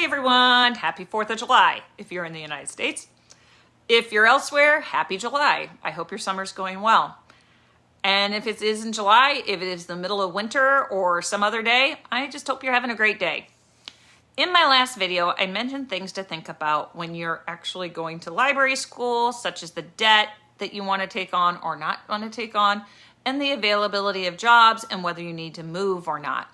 everyone. Happy 4th of July if you're in the United States. If you're elsewhere, happy July. I hope your summer's going well. And if it is in July, if it is the middle of winter or some other day, I just hope you're having a great day. In my last video, I mentioned things to think about when you're actually going to library school, such as the debt that you want to take on or not want to take on, and the availability of jobs and whether you need to move or not.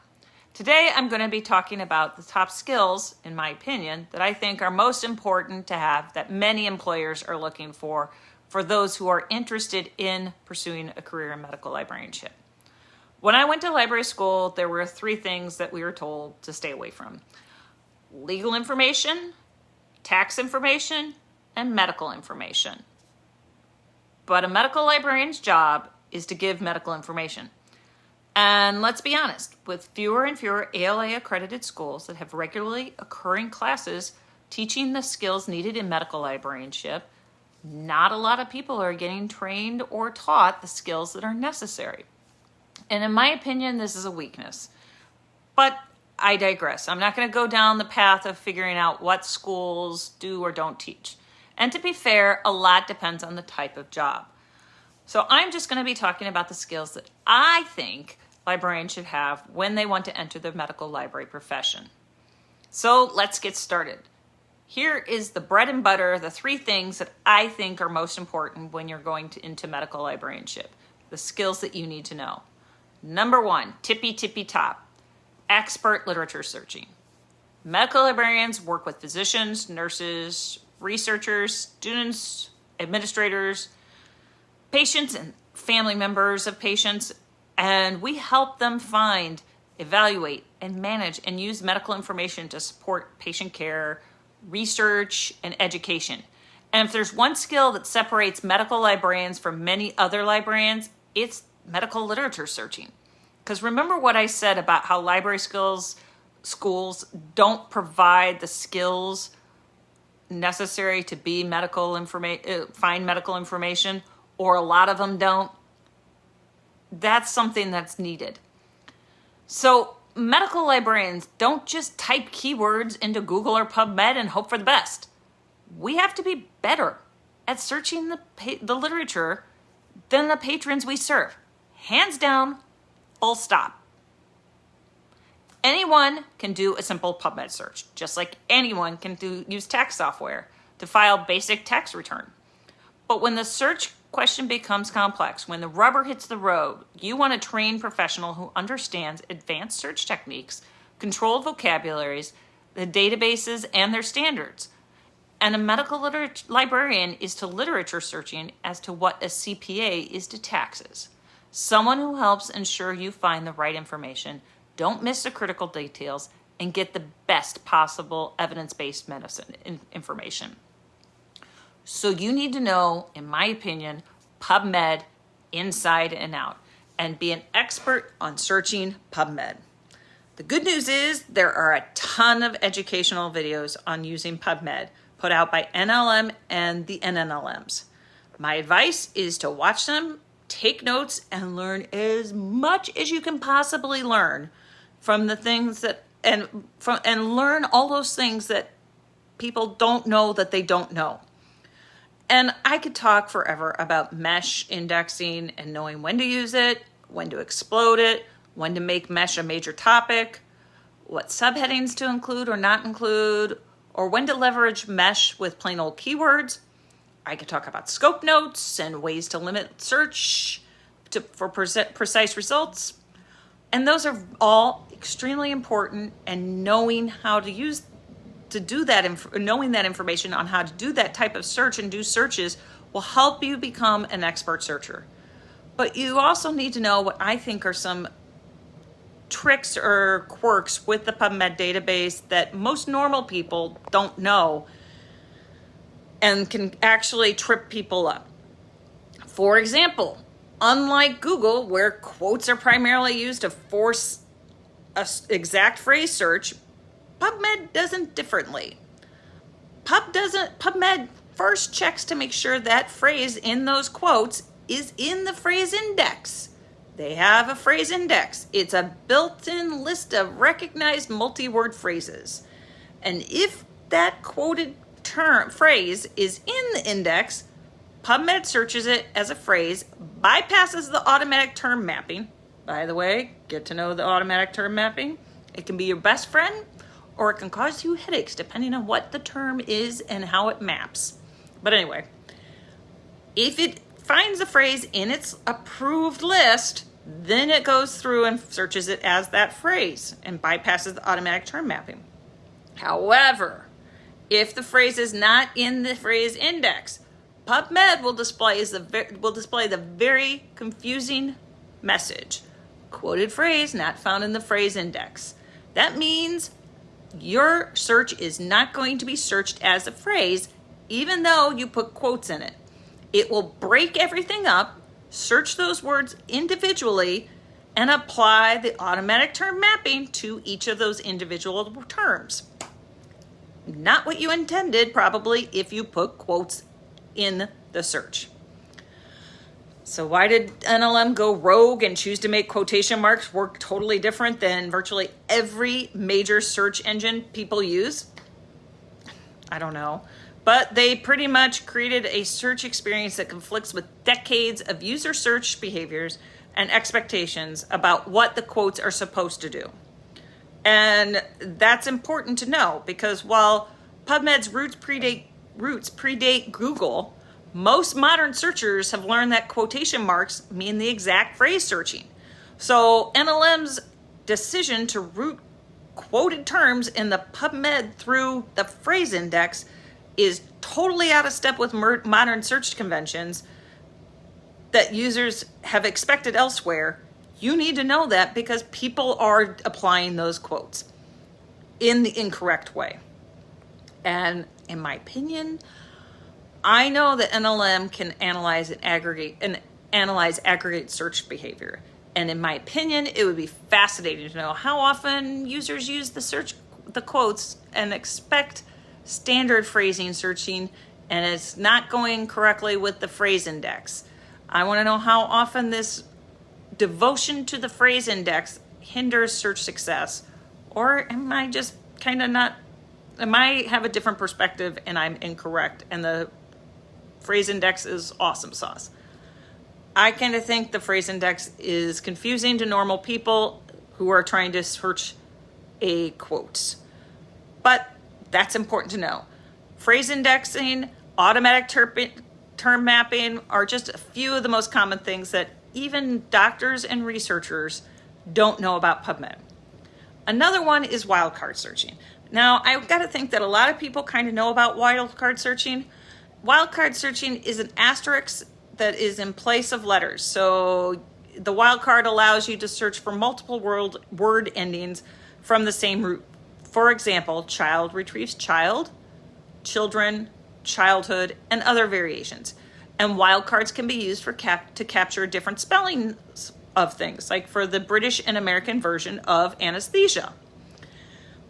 Today, I'm going to be talking about the top skills, in my opinion, that I think are most important to have that many employers are looking for those who are interested in pursuing a career in medical librarianship. When I went to library school, there were 3 things that we were told to stay away from: legal information, tax information, and medical information. But a medical librarian's job is to give medical information. And let's be honest, with fewer and fewer ALA accredited schools that have regularly occurring classes teaching the skills needed in medical librarianship, not a lot of people are getting trained or taught the skills that are necessary. And in my opinion, this is a weakness. But I digress. I'm not going to go down the path of figuring out what schools do or don't teach. And to be fair, a lot depends on the type of job. So I'm just going to be talking about the skills that I think librarians should have when they want to enter the medical library profession. So let's get started. Here is the bread and butter, the 3 things that I think are most important when you're going into medical librarianship, the skills that you need to know. Number 1, tippy top, expert literature searching. Medical librarians work with physicians, nurses, researchers, students, administrators, patients and family members of patients, and we help them find, evaluate, and manage and use medical information to support patient care, research, and education. And if there's one skill that separates medical librarians from many other librarians, it's medical literature searching. Because remember what I said about how library schools don't provide the skills necessary to be find medical information, or a lot of them don't. That's something that's needed. So medical librarians don't just type keywords into Google or PubMed and hope for the best. We have to be better at searching the literature than the patrons we serve. Hands down, full stop. Anyone can do a simple PubMed search, just like anyone can use tax software to file basic tax return. But when the search question becomes complex, when the rubber hits the road, you want a trained professional who understands advanced search techniques, controlled vocabularies, the databases, and their standards. And a medical librarian is to literature searching as to what a CPA is to taxes. Someone who helps ensure you find the right information, don't miss the critical details, and get the best possible evidence-based medicine information. So you need to know, in my opinion, PubMed inside and out, and be an expert on searching PubMed. The good news is there are a ton of educational videos on using PubMed put out by NLM and the NNLMs. My advice is to watch them, take notes, and learn as much as you can possibly learn from the things that and learn all those things that people don't know that they don't know. And I could talk forever about mesh indexing and knowing when to use it, when to explode it, when to make mesh a major topic, what subheadings to include or not include, or when to leverage mesh with plain old keywords. I could talk about scope notes and ways to limit search for precise results. And those are all extremely important, and knowing how to use knowing that information on how to do that type of search and do searches will help you become an expert searcher. But you also need to know what I think are some tricks or quirks with the PubMed database that most normal people don't know and can actually trip people up. For example, unlike Google, where quotes are primarily used to force an exact phrase search, PubMed does it differently. PubMed first checks to make sure that phrase in those quotes is in the phrase index. They have a phrase index. It's a built-in list of recognized multi-word phrases. And if that quoted phrase is in the index, PubMed searches it as a phrase, bypasses the automatic term mapping. By the way, get to know the automatic term mapping. It can be your best friend, or it can cause you headaches depending on what the term is and how it maps. But anyway, if it finds the phrase in its approved list, then it goes through and searches it as that phrase and bypasses the automatic term mapping. However, if the phrase is not in the phrase index, PubMed will display the very confusing message. Quoted phrase not found in the phrase index. That means your search is not going to be searched as a phrase, even though you put quotes in it. It will break everything up, search those words individually, and apply the automatic term mapping to each of those individual terms. Not what you intended, probably, if you put quotes in the search. So why did NLM go rogue and choose to make quotation marks work totally different than virtually every major search engine people use? I don't know. But they pretty much created a search experience that conflicts with decades of user search behaviors and expectations about what the quotes are supposed to do. And that's important to know, because while PubMed's roots predate Google, most modern searchers have learned that quotation marks mean the exact phrase searching. So NLM's decision to route quoted terms in the PubMed through the phrase index is totally out of step with modern search conventions that users have expected elsewhere. You need to know that, because people are applying those quotes in the incorrect way. And in my opinion, I know that NLM can analyze aggregate search behavior. And in my opinion, it would be fascinating to know how often users use the quotes and expect standard phrasing searching, and it's not going correctly with the phrase index. I want to know how often this devotion to the phrase index hinders search success, or am I just am I have a different perspective and I'm incorrect and the phrase index is awesome sauce? I kind of think the phrase index is confusing to normal people who are trying to search a quote. But that's important to know. Phrase indexing, automatic term mapping are just a few of the most common things that even doctors and researchers don't know about PubMed. Another one is wildcard searching. Now, I've got to think that a lot of people kind of know about wildcard searching. Wildcard searching is an asterisk that is in place of letters. So the wildcard allows you to search for multiple word endings from the same root. For example, child retrieves child, children, childhood, and other variations. And wildcards can be used to capture different spellings of things, like for the British and American version of anesthesia.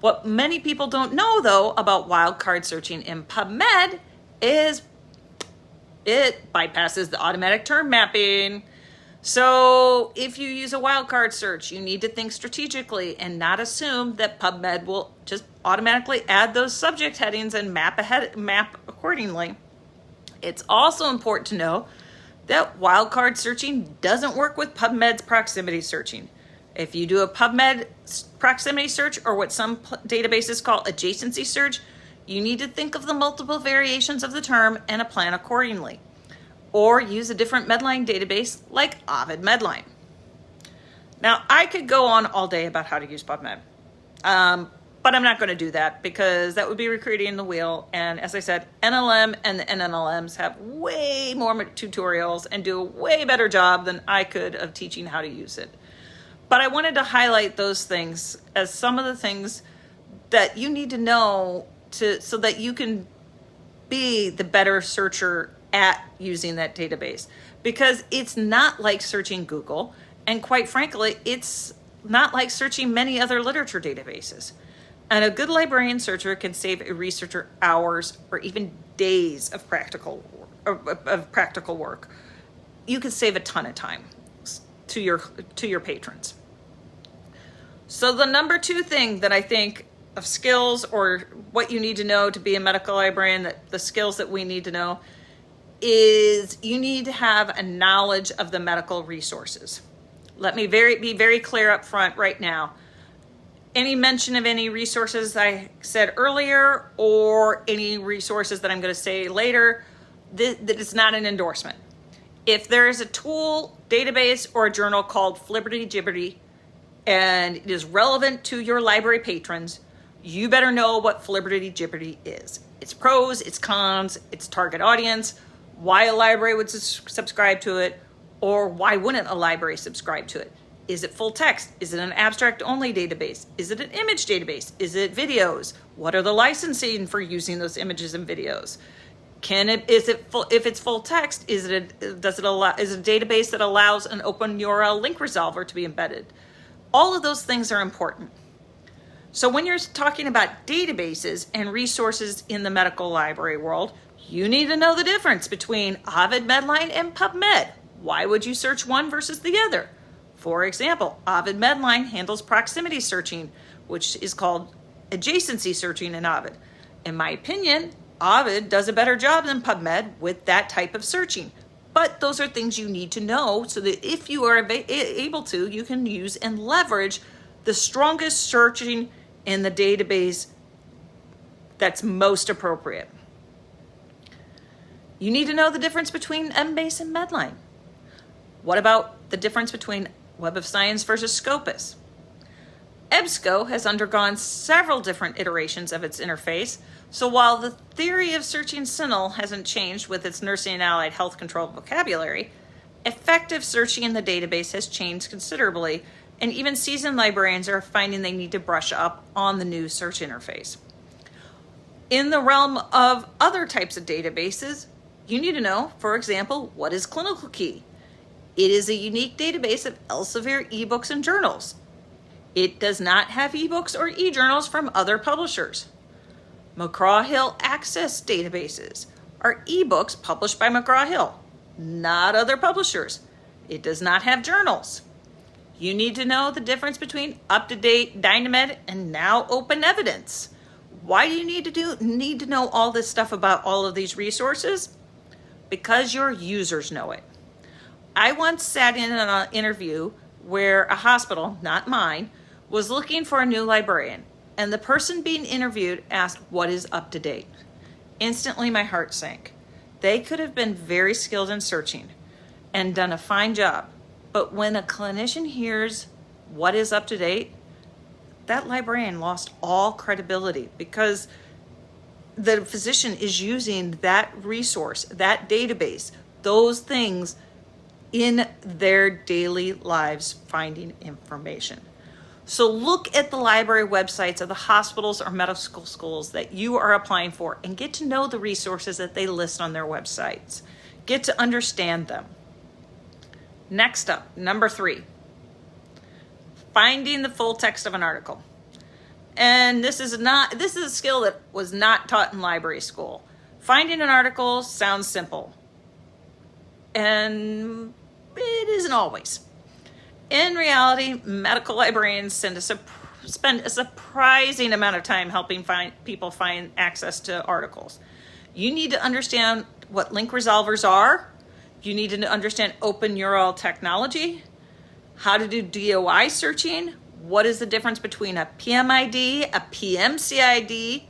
What many people don't know, though, about wildcard searching in PubMed is it bypasses the automatic term mapping. So if you use a wildcard search, you need to think strategically and not assume that PubMed will just automatically add those subject headings and map accordingly. It's also important to know that wildcard searching doesn't work with PubMed's proximity searching. If you do a PubMed proximity search, or what some databases call adjacency search, you need to think of the multiple variations of the term and plan accordingly. Or use a different Medline database like Ovid Medline. Now, I could go on all day about how to use PubMed, but I'm not going to do that, because that would be recreating the wheel. And as I said, NLM and the NLMs have way more tutorials and do a way better job than I could of teaching how to use it. But I wanted to highlight those things as some of the things that you need to know so that you can be the better searcher at using that database, because it's not like searching Google, and quite frankly, it's not like searching many other literature databases. And a good librarian searcher can save a researcher hours or even days of practical work. You can save a ton of time to your patrons. So the number two thing that I think of skills, or what you need to know to be a medical librarian, that the skills that we need to know is you need to have a knowledge of the medical resources. Let me be very clear up front right now. Any mention of any resources I said earlier or any resources that I'm going to say later, that is not an endorsement. If there is a tool, database, or a journal called Flibberty Gibberty and it is relevant to your library patrons, you better know what Flibberty Gibberty is. Its pros, its cons, its target audience, why a library would subscribe to it, or why wouldn't a library subscribe to it? Is it full text? Is it an abstract only database? Is it an image database? Is it videos? What are the licensing for using those images and videos? If it's full text, is it a database that allows an open URL link resolver to be embedded? All of those things are important. So when you're talking about databases and resources in the medical library world, you need to know the difference between Ovid, Medline, and PubMed. Why would you search one versus the other? For example, Ovid Medline handles proximity searching, which is called adjacency searching in Ovid. In my opinion, Ovid does a better job than PubMed with that type of searching. But those are things you need to know so that if you are able to, you can use and leverage the strongest searching in the database that's most appropriate. You need to know the difference between Embase and Medline. What about the difference between Web of Science versus Scopus? EBSCO has undergone several different iterations of its interface, so while the theory of searching CINAHL hasn't changed with its nursing and allied health control vocabulary, effective searching in the database has changed considerably, and even seasoned librarians are finding they need to brush up on the new search interface. In the realm of other types of databases, you need to know, for example, what is Clinical Key? It is a unique database of Elsevier ebooks and journals. It does not have ebooks or e-journals from other publishers. McGraw-Hill Access databases are ebooks published by McGraw-Hill, not other publishers. It does not have journals. You need to know the difference between UpToDate, Dynamed, and now Open Evidence. Why do you need to know all this stuff about all of these resources? Because your users know it. I once sat in on an interview where a hospital, not mine, was looking for a new librarian, and the person being interviewed asked, "What is up to date?" Instantly, my heart sank. They could have been very skilled in searching and done a fine job, but when a clinician hears what is up to date, that librarian lost all credibility because the physician is using that resource, that database, those things in their daily lives finding information. So look at the library websites of the hospitals or medical schools that you are applying for and get to know the resources that they list on their websites. Get to understand them. Next up, number 3, finding the full text of an article. And this is a skill that was not taught in library school. Finding an article sounds simple, and it isn't always. In reality, medical librarians spend a surprising amount of time helping people find access to articles. You need to understand what link resolvers are. You need to understand open URL technology, how to do DOI searching, what is the difference between a PMID, a PMCID.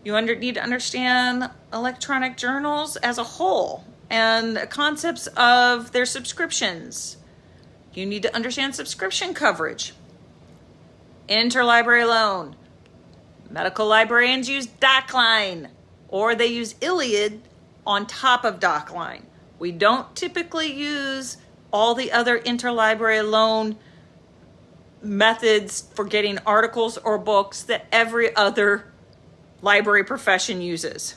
You need to understand electronic journals as a whole and the concepts of their subscriptions. You need to understand subscription coverage. Interlibrary loan. Medical librarians use DocLine, or they use Iliad on top of DocLine. We don't typically use all the other interlibrary loan methods for getting articles or books that every other library profession uses.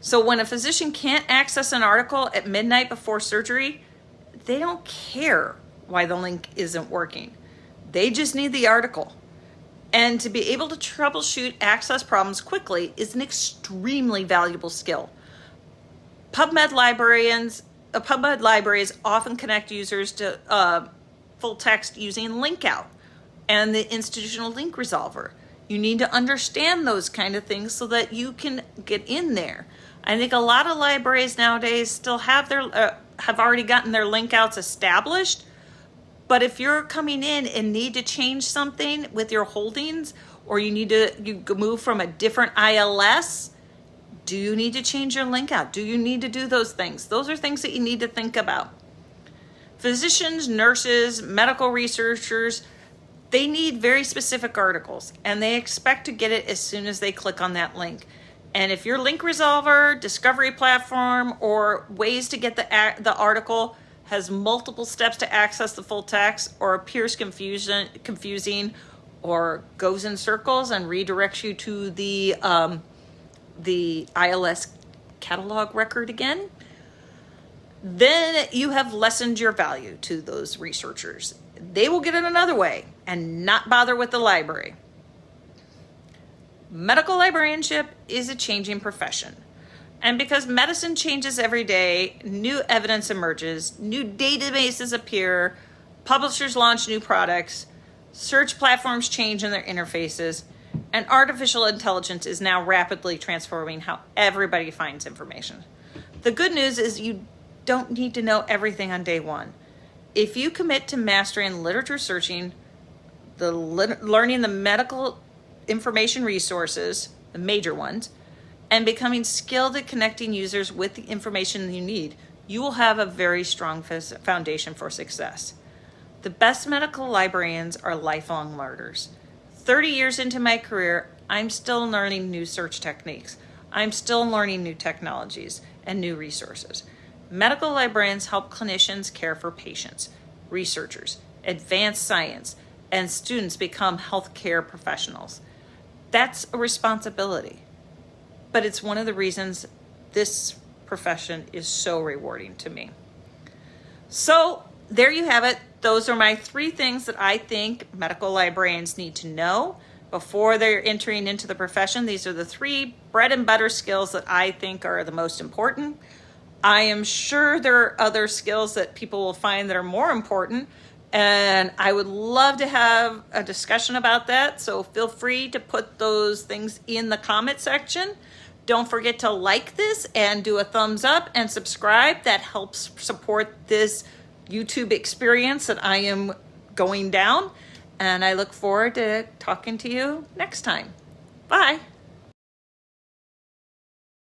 So when a physician can't access an article at midnight before surgery, they don't care why the link isn't working. They just need the article. And to be able to troubleshoot access problems quickly is an extremely valuable skill. PubMed libraries often connect users to full text using link out. and the institutional link resolver. You need to understand those kind of things so that you can get in there. I think a lot of libraries nowadays still have have already gotten their link outs established. But if you're coming in and need to change something with your holdings, or you move from a different ILS, do you need to change your link out? Do you need to do those things? Those are things that you need to think about. Physicians, nurses, medical researchers, they need very specific articles, and they expect to get it as soon as they click on that link. And if your link resolver, discovery platform, or ways to get the article has multiple steps to access the full text, or appears confusing, or goes in circles and redirects you to the ILS catalog record again, then you have lessened your value to those researchers. They will get it another way and not bother with the library. Medical librarianship is a changing profession. And because medicine changes every day, new evidence emerges, new databases appear, publishers launch new products, search platforms change in their interfaces, and artificial intelligence is now rapidly transforming how everybody finds information. The good news is you don't need to know everything on day one. If you commit to mastering literature searching, learning the medical information resources, the major ones, and becoming skilled at connecting users with the information you need, you will have a very strong foundation for success. The best medical librarians are lifelong learners. 30 years into my career, I'm still learning new search techniques. I'm still learning new technologies and new resources. Medical librarians help clinicians care for patients, researchers, advance science, and students become healthcare professionals. That's a responsibility, but it's one of the reasons this profession is so rewarding to me. So there you have it. Those are my 3 things that I think medical librarians need to know before they're entering into the profession. These are the 3 bread and butter skills that I think are the most important. I am sure there are other skills that people will find that are more important, and I would love to have a discussion about that. So feel free to put those things in the comment section. Don't forget to like this and do a thumbs up and subscribe. That helps support this YouTube experience that I am going down. And I look forward to talking to you next time. Bye.